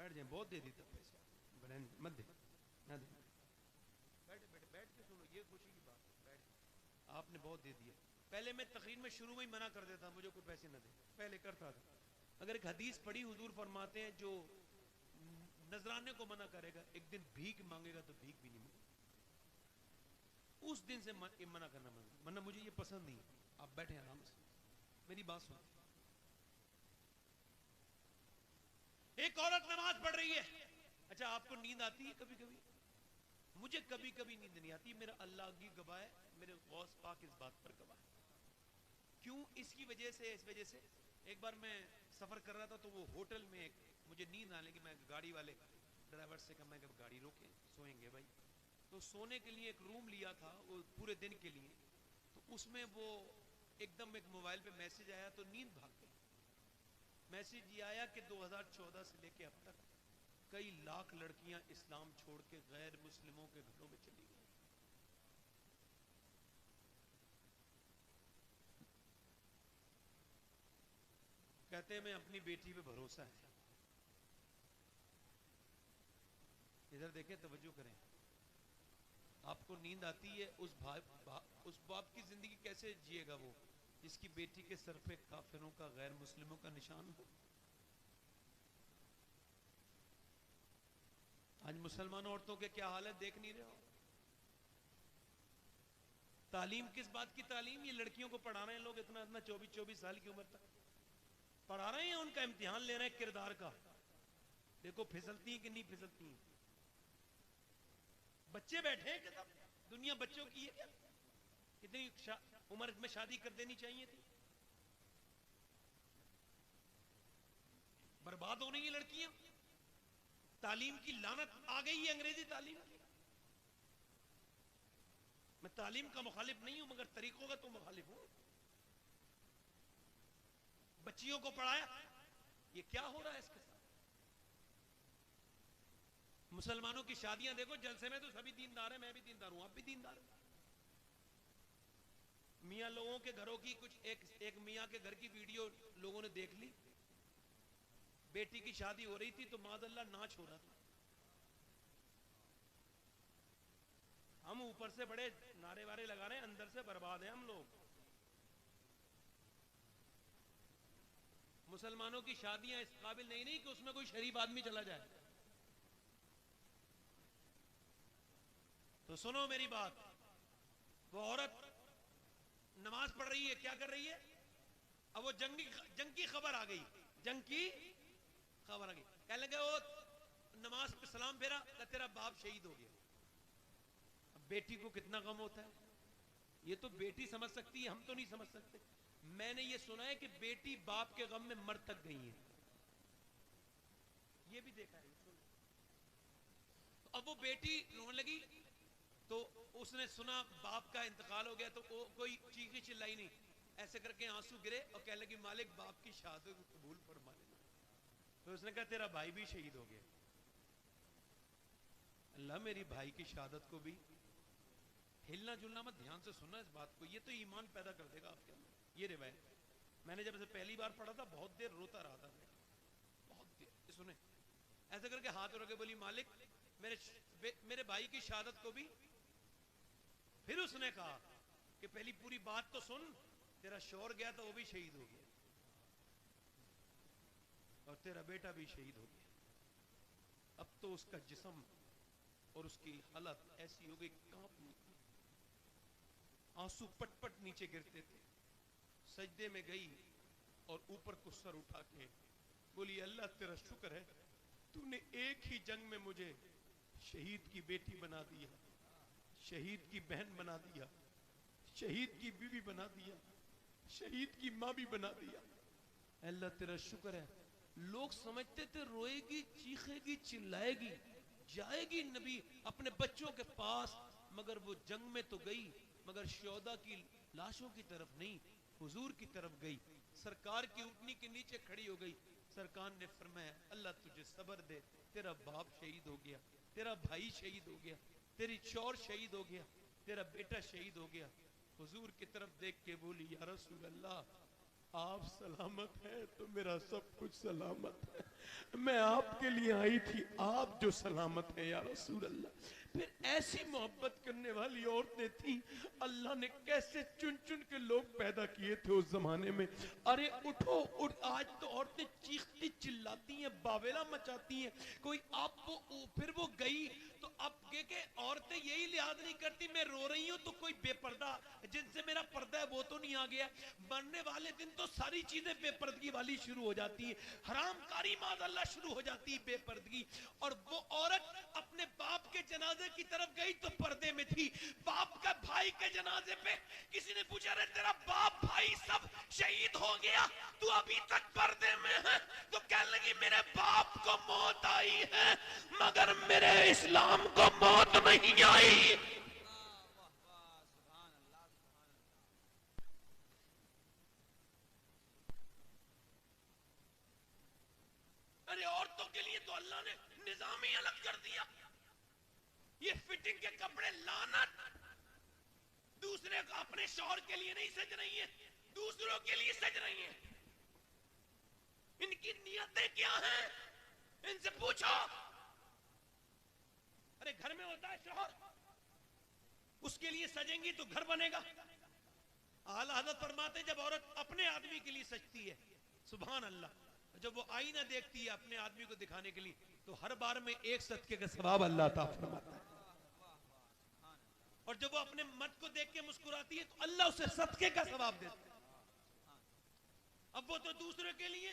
بیٹھ جائیں، بہت دے دیتا پیسے، بہن مت دے، نہ دے، بیٹھ بیٹھ بیٹھ کے سنو، یہ خوشی کی بات ہے، بیٹھ، آپ نے بہت دے دیا۔ پہلے میں تقریر میں شروع میں ہی منع کر دیتا، مجھے کوئی پیسے نہ دے، پہلے کرتا تھا۔ اگر ایک حدیث پڑھی، حضور فرماتے ہیں جو نذرانے کو منع کرے گا ایک دن بھیک مانگے گا تو بھیک بھی نہیں مانگے، اس دن سے منع کرنا مانگے، ورنہ مجھے یہ پسند نہیں ہے۔ آپ بیٹھیں آرام سے، میری بات سنیں۔ ایک عورت نماز پڑھ رہی ہے، اچھا آپ کو نیند آتی ہے کبھی کبھی؟ مجھے کبھی کبھی نیند نہیں آتی، میرا اللہ کی گواہ ہے، میرے غوث پاک اس بات پر گواہ ہے۔ کیوں؟ اس کی وجہ سے، اس وجہ سے ایک بار میں سفر کر رہا تھا تو وہ ہوٹل میں مجھے نیند آنے لگی، میں گاڑی والے ڈرائیور سے کہا میں کہ گاڑی روکیں، سوئیں گے بھائی۔ تو سونے کے لیے ایک روم لیا تھا وہ پورے دن کے لیے، تو اس میں وہ ایک دم ایک موبائل پہ میسج آیا تو نیند بھاگ گئی۔ میسج یہ آیا کہ 2014 سے لے کے اب تک کئی لاکھ لڑکیاں اسلام چھوڑ کے غیر مسلموں کے گھروں میں چلی گئی۔ کہتے ہیں میں اپنی بیٹی پہ بھروسہ ہے۔ ادھر دیکھیں، توجہ کریں۔ آپ کو نیند آتی ہے، اس باپ کی زندگی کیسے جیے گا وہ جس کی بیٹی کے سر پہ کافروں کا، غیر مسلموں کا نشان ہو؟ آج مسلمان عورتوں کے کیا حالت دیکھ نہیں رہے ہو؟ تعلیم کس بات کی تعلیم؟ یہ لڑکیوں کو پڑھا رہے ہیں لوگ اتنا اتنا 24 سال کی عمر تک پڑھا رہے ہیں، ان کا امتحان لے رہے ہیں کردار کا، دیکھو پھسلتی ہیں کہ نہیں پھسلتی ہیں۔ بچے بیٹھے ہیں کہ دنیا بچوں کی ہے کیا؟ کتنی عمر میں شادی کر دینی چاہیے تھی؟ برباد ہو رہی ہیں لڑکیاں، تعلیم کی لعنت آ گئی ہے انگریزی تعلیم کی۔ میں تعلیم کا مخالف نہیں ہوں مگر طریقوں کا تو مخالف ہوں۔ بچیوں کو پڑھایا، یہ کیا ہو رہا ہے اس کے ساتھ؟ مسلمانوں کی شادیاں دیکھو، جلسے میں تو سبھی دیندار ہیں، میں بھی دیندار ہوں، آپ بھی دیندار ہیں۔ میاں لوگوں کے گھروں کی کچھ ایک میاں کے گھر کی ویڈیو لوگوں نے دیکھ لی، بیٹی کی شادی ہو رہی تھی تو معاذ اللہ ناچ ہو رہا تھا، ہم اوپر سے بڑے نعرے وارے لگا رہے ہیں، اندر سے برباد ہیں ہم لوگ۔ مسلمانوں کی شادیاں اس قابل نہیں کہ اس میں کوئی شریف آدمی چلا جائے۔ تو سنو میری بات، وہ عورت نماز پڑھ رہی ہے، کیا کر رہی ہے؟ اب وہ جنگ کی خبر آ گئی، جنگ کی خبر آ گئی، کہنے لگے وہ نماز پہ سلام پھیرا کہ تیرا باپ شہید ہو گیا۔ اب بیٹی کو کتنا غم ہوتا ہے، یہ تو بیٹی سمجھ سکتی ہے، ہم تو نہیں سمجھ سکتے۔ میں نے یہ سنا ہے کہ بیٹی باپ کے غم میں مر تک گئی ہے، یہ بھی دیکھا ہے۔ اب وہ بیٹی رونے لگی تو اس نے سنا باپ کا انتقال ہو گیا تو وہ کوئی چیخی چلائی نہیں، ایسے کر کے آنسو گرے اور کہنے لگی مالک باپ کی شہادت کو قبول فرما لینا۔ تو اس نے کہا تیرا بھائی بھی شہید ہو گیا۔ اللہ میری بھائی کی شہادت کو بھی ہلنا جلنا مت، دھیان سے سننا اس بات کو، یہ تو ایمان پیدا کر دے گا آپ کے اندر۔ یہ روایت میں نے جب اسے پہلی بار پڑھا تھا بہت دیر روتا رہا تھا، بہت دیر سنیں، ایسے کر کے ہاتھ رکھ کے بولی مالک میرے بھائی کی شہادت کو بھی۔ پھر اس نے کہا کہ پہلی پوری بات تو سن، تیرا شوہر گیا تھا وہ بھی شہید ہو گیا اور تیرا بیٹا بھی شہید ہو گیا، اب تو اس کا جسم اور اس کی حالت ایسی ہو گئی کانپنے کی، آنسو پٹ پٹ نیچے گرتے تھے، سجدے میں گئی اور اوپر کو سر اٹھا کے بولی اللہ تیرا شکر ہے، تو نے ایک ہی جنگ میں مجھے شہید کی بیٹی بنا دیا، شہید کی بہن بنا دیا، شہید کی بیوی بنا دیا، شہید کی ماں بھی بنا دیا، اللہ تیرا شکر ہے۔ لوگ سمجھتے تھے روئے گی، چیخے گی، چلائے گی، جائے گی نبی اپنے بچوں کے پاس، مگر وہ جنگ میں تو گئی مگر شہداء کی لاشوں کی طرف نہیں، حضور کی طرف گئی، سرکار کی اونٹنی کے نیچے کھڑی ہو گئی۔ سرکار نے فرمایا اللہ تجھے صبر دے، تیرا باپ شہید ہو گیا، تیرا بھائی شہید ہو گیا، تیری شوہر شہید ہو گیا، تیرا بیٹا شہید ہو گیا۔ حضور کی طرف دیکھ کے بولی یا رسول اللہ آپ سلامت ہیں تو میرا سب کچھ سلامت ہے. میں آپ کے لیے آئی تھی, آپ جو سلامت ہیں یا رسول اللہ. پھر ایسی محبت کرنے والی عورتیں تھیں, اللہ نے کیسے چن چن کے لوگ پیدا کیے تھے اس زمانے میں. ارے اٹھو اٹھ, آج تو عورتیں چیختی چلاتی ہیں, باویلا مچاتی ہیں. کوئی آپ کو پھر وہ گئی تو اب کہ عورتیں یہی لحاظ نہیں کرتی میں رو رہی ہوں تو کوئی بے پردہ جن سے میرا پردہ ہے وہ تو نہیں آ گیا. مرنے والے دن تو ساری چیزیں بے پردگی والی شروع ہو جاتی ہیں, حرام کاری معاذ اللہ شروع ہو جاتی ہے, بے پردگی. اور وہ عورت اپنے باپ کے جنازے کی طرف گئی تو پردے میں تھی. باپ کا بھائی کے جنازے پہ کسی نے پوچھا رہے تیرا باپ بھائی سب شہید ہو گیا تو ابھی تک پردے میں ہے, تو کہنے لگی میرے باپ کو موت آئی ہے مگر میرے اسلام کو موت نہیں آئی. ارے عورتوں کے لیے تو اللہ نے نظام ہی الگ کر دیا. یہ فٹنگ کے کپڑے لعنت, دوسرے کو اپنے شوہر کے لیے نہیں سج رہی ہیں, دوسروں کے لیے سج رہی ہیں. ان کی نیتیں کیا ہیں ان سے پوچھو. ارے گھر میں ہوتا ہے شوہر, اس کے لیے سجیں گی تو گھر بنے گا. اعلیٰ حضرت فرماتے جب عورت اپنے آدمی کے لیے سجتی ہے, سبحان اللہ, جب وہ آئینہ دیکھتی ہے اپنے آدمی کو دکھانے کے لیے تو ہر بار میں ایک صدقے کا ثواب اللہ تعالیٰ فرماتا ہے. اور جب وہ اپنے مرد کو دیکھ کے مسکراتی ہے تو اللہ اسے صدقے کا ثواب دیتا ہے. اب وہ تو دوسرے کے لیے,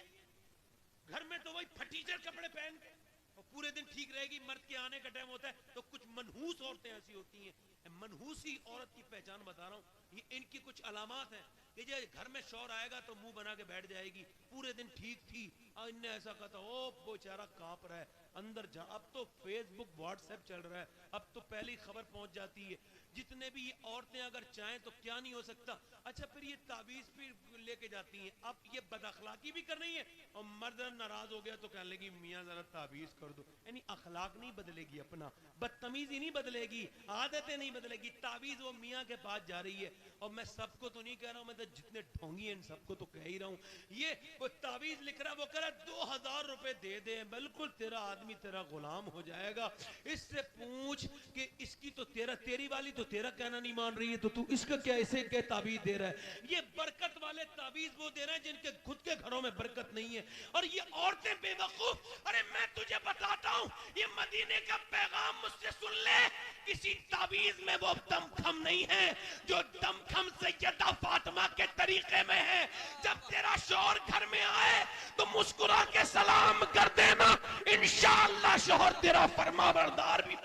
گھر میں تو وہی پھٹیچر کپڑے پہن کے اور پورے دن ٹھیک رہے گی, مرد کے آنے کا ٹائم ہوتا ہے تو کچھ منحوس عورتیں ایسی ہوتی ہیں. منحوسی عورت کی پہچان بتا رہا ہوں, یہ ان کی کچھ علامات ہیں کہ جو گھر میں شوہر آئے گا تو منہ بنا کے بیٹھ جائے گی, پورے دن ٹھیک تھی, اور ان نے ایسا کہا تھا او بیچارہ کانپ رہا ہے اندر جا. اب تو فیس بک واٹس ایپ چل رہا ہے, اب تو پہلی خبر پہنچ جاتی ہے. جتنے بھی یہ عورتیں اگر چاہیں تو کیا نہیں ہو سکتا. اچھا پھر یہ تعویذ بھی لے کے جاتی ہیں, اب یہ بد اخلاقی بھی کر رہی ہیں, اور مرد ناراض ہو گیا تو کہنے لگی میاں ذرا تعویذ کر دو. یعنی اخلاق نہیں بدلے گی, اپنا بدتمیزی نہیں بدلے گی, عادتیں نہیں بدلے گی, تعویذ وہ میاں کے پاس جا رہی ہے. اور میں سب کو تو نہیں کہہ رہا ہوں, میں تو جتنے ڈھونگی ہیں ان سب کو تو کہہ ہی رہا ہوں. یہ وہ تعویذ لکھ رہا, وہ کہہ رہا 2000 روپے دے دے بالکل تیرا آدمی تیرا غلام ہو جائے گا. اس سے پوچھ کہ اس کی تو تیری والی تو تیرا کہنا نہیں مان رہی ہے تو اس کا کیا اسے کیا تعویذ دے رہا ہے. یہ برکت والے تعویذ وہ دے رہے ہیں جن کے خود کے گھروں میں برکت نہیں ہے. اور یہ عورتیں بے وقوف, ارے میں تجھے بتاتا ہوں یہ مدینے کا پیغام مجھ سے سن لے, کسی تعویذ میں وہ دم خم نہیں ہے جو دم خم سیدہ فاطمہ کے طریقے میں ہے. جب تیرا شوہر گھر میں آئے تو مسکرا کے سلام کر دینا, انشاءاللہ شوہر تیرا فرما بردار بھی.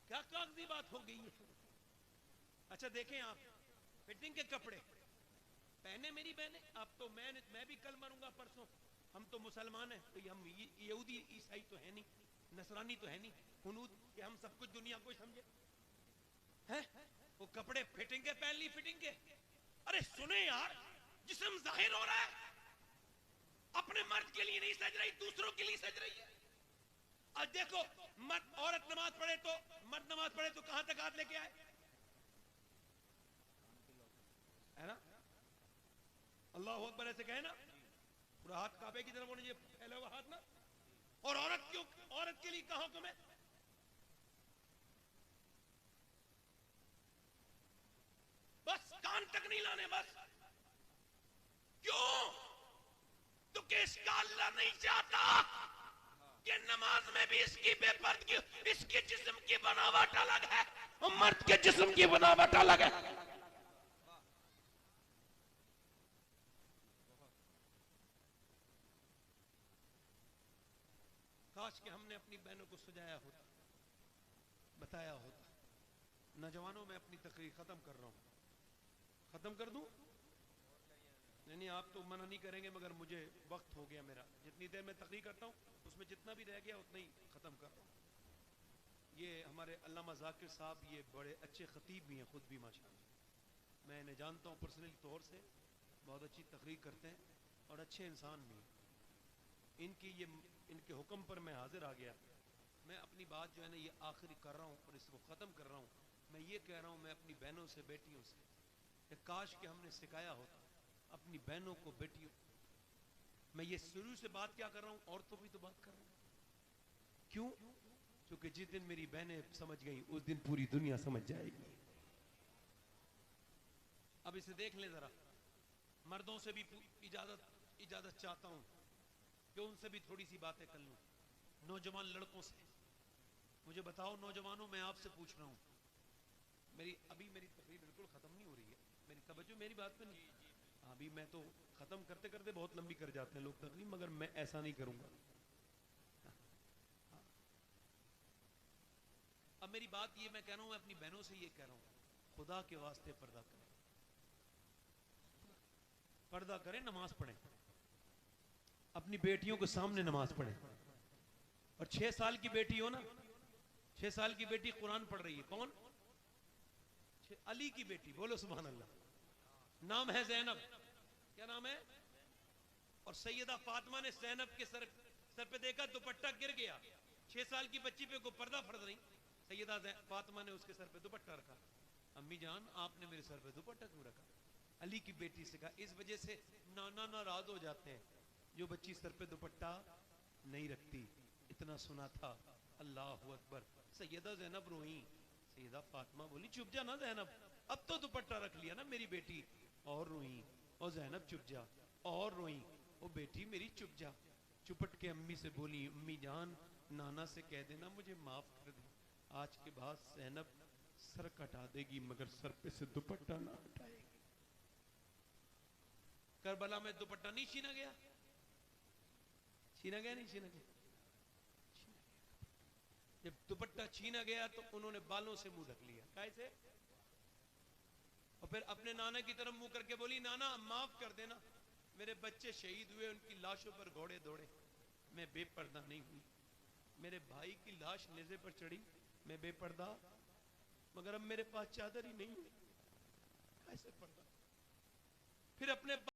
کیا کاغذی بات ہو گئی ہے. اچھا دیکھیں آپ فٹنگ کے کپڑے پہنے میری بہنیں, اب تو میں بھی کل مروں گا پرسوں. ہم تو مسلمان ہیں, تو ہم یہودی عیسائی تو ہے نہیں, نصرانی تو ہے نہیں, ہنود کہ ہم سب کچھ دنیا کو سمجھے ہیں. وہ کپڑے فٹنگ کے پہن لی, فٹنگ کے. ارے سنیں یار, جسم ظاہر ہو رہا ہے, اپنے مرد کے لیے نہیں سج رہی, دوسروں کے لیے سج رہی ہے. اور دیکھو مرد عورت نماز پڑھے تو مرد نماز پڑھے تو کہاں تک ہاتھ لے کے آئے ہے نا, اللہ اکبر ایسے کہے نا, پورا ہاتھ کعبے کی طرف ہونا چاہیے, پھیلا ہوا ہاتھ نا. اور عورت کے لیے کہاں حکم ہے, بس کان تک نہیں لانے, بس. کیوں؟ تو کہ اس کا اللہ نہیں چاہتا کہ نماز میں بھی اس کی بے پردگی, اس کے جسم کی بناوٹ الگ ہے اور مرد کے جسم کی بناوٹ الگ ہے. کاش کہ ہم نے اپنی بہنوں کو سجایا ہوتا, بتایا ہوتا. نوجوانوں میں اپنی تقریر ختم کر رہا ہوں, ختم کر دوں؟ نہیں آپ تو منع نہیں کریں گے, مگر مجھے وقت ہو گیا میرا. جتنی دیر میں تقریر کرتا ہوں اس میں جتنا بھی رہ گیا اتنا ہی ختم کر رہا ہوں. یہ ہمارے علامہ ذاکر صاحب یہ بڑے اچھے خطیب بھی ہیں, خود بھی ماشاءاللہ, میں انہیں جانتا ہوں پرسنل طور سے, بہت اچھی تقریر کرتے ہیں اور اچھے انسان بھی ہیں. ان کے حکم پر میں حاضر آ گیا. میں اپنی بات جو ہے نا یہ آخری کر رہا ہوں اور اس کو ختم کر رہا ہوں. میں یہ کہہ رہا ہوں میں اپنی بہنوں سے بیٹیوں سے کہ کاش کہ ہم نے سکھایا ہوتا اپنی بہنوں کو بیٹیوں. میں یہ شروع سے بات کیا کر رہا ہوں عورتوں بھی تو بات کر رہا ہوں. کیوں؟ کیونکہ جس دن میری بہنیں سمجھ گئیں اس دن پوری دنیا سمجھ جائے گی. اب اسے دیکھ لیں ذرا. مردوں سے بھی اجازت چاہتا ہوں کہ ان سے بھی تھوڑی سی باتیں کر لوں. نوجوان لڑکوں سے مجھے بتاؤ نوجوانوں میں آپ سے پوچھ رہا ہوں. میری تقریر بالکل ختم نہیں ہو رہی ہے. میری توجہ میری بات پہ نہیں. ابھی میں تو ختم کرتے کرتے بہت لمبی کر جاتے ہیں لوگ تقریر مگر میں ایسا نہیں کروں گا. اب میری بات یہ میں کہہ رہا ہوں میں اپنی بہنوں سے یہ کہہ رہا ہوں خدا کے واسطے پردہ کریں. پردہ کریں نماز پڑھیں. اپنی بیٹیوں کے سامنے نماز پڑھیں. اور 6 سال کی بیٹی ہو نا 6 سال کی بیٹی قرآن پڑھ رہی ہے. کون؟ علی کی بیٹی. بولو سبحان اللہ. نام ہے زینب. کیا نام ہے؟ اور سیدہ فاطمہ نے زینب کے سر پہ دیکھا دوپٹہ گر گیا. 6 سال کی بچی پہ کوئی پردہ فرض نہیں. سیدہ فاطمہ نے اس کے سر پہ دوپٹہ رکھا. امی جان آپ نے میرے سر پہ دوپٹہ کیوں رکھا؟ علی کی بیٹی سے کہا. اس وجہ سے نانا ناراض ہو جاتے ہیں جو بچی سر پہ دوپٹہ نہیں رکھتی. اتنا سنا تھا. اللہ اکبر. سیدہ زینب روئیں. سیدہ فاطمہ بولی چپ جا نا زینب اب تو دوپٹہ رکھ لیا نا میری بیٹی. اور روئیں. اور زینب چپ جا. اور روئیں. او بیٹی میری چپ جا. چپٹ کے امی سے بولی امی جان نانا سے کہہ دینا مجھے معاف کر دے. آج کے بعد زینب سر کٹا دے گی مگر سر پہ سے دوپٹہ نہ ہٹائے گی. کربلا میں دوپٹہ نہیں چھینا گیا. چھینا گیا نہیں چھینا گیا. جب دوپٹہ چھینا گیا تو انہوں نے بالوں سے منہ ڈھک لیا. کیسے؟ اور پھر اپنے نانا کی طرف منہ کر کے بولی نانا معاف کر دینا میرے بچے شہید ہوئے ان کی لاشوں پر گھوڑے دوڑے میں بے پردہ نہیں ہوئی. میرے بھائی کی لاش نیزے پر چڑھی میں بے پردہ مگر اب میرے پاس چادر ہی نہیں ہے. کیسے پردہ؟ پھر اپنے